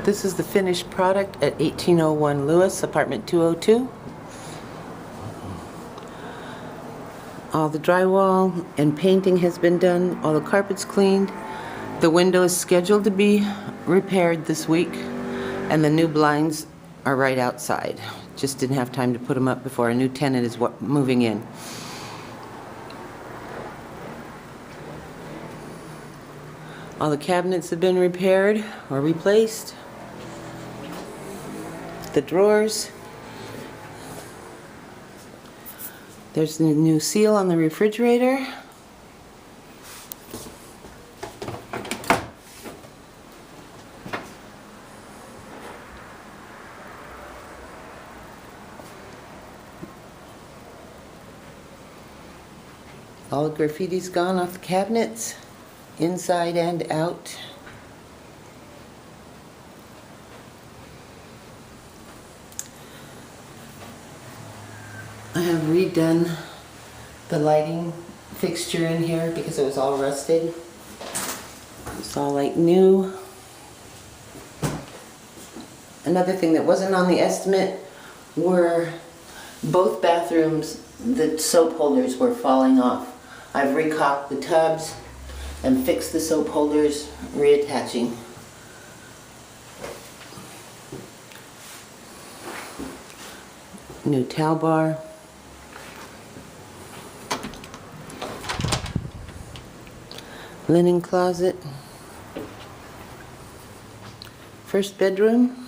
This is the finished product at 1801 Lewis, apartment 202. All the drywall and painting has been done, all the carpets cleaned. The window is scheduled to be repaired this week, and the new blinds are right outside. Just didn't have time to put them up before a new tenant is moving in. All the cabinets have been repaired or replaced. The drawers. There's the new seal on the refrigerator. All the graffiti's gone off the cabinets, inside and out. I have redone the lighting fixture in here because it was all rusted. It's all like new. Another thing that wasn't on the estimate were both bathrooms, the soap holders were falling off. I've recaulked the tubs and fixed the soap holders, reattaching. New towel bar. Linen closet. First bedroom.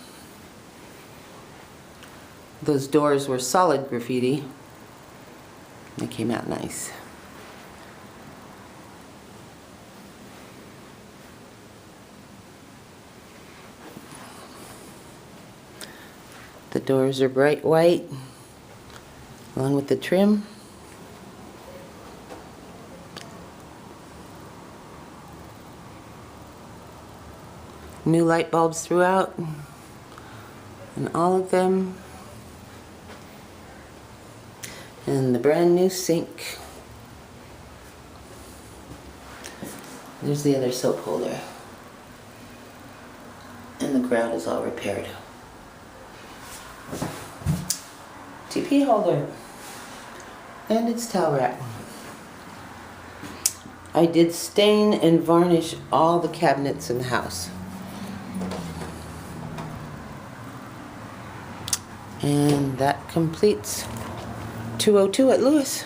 Those doors were solid graffiti. They came out nice. The doors are bright white, along with the trim. New light bulbs throughout, and all of them. And the brand new sink. There's the other soap holder. And the grout is all repaired. TP holder. And its towel rack. I did stain and varnish all the cabinets in the house. And that completes 202 at Lewis.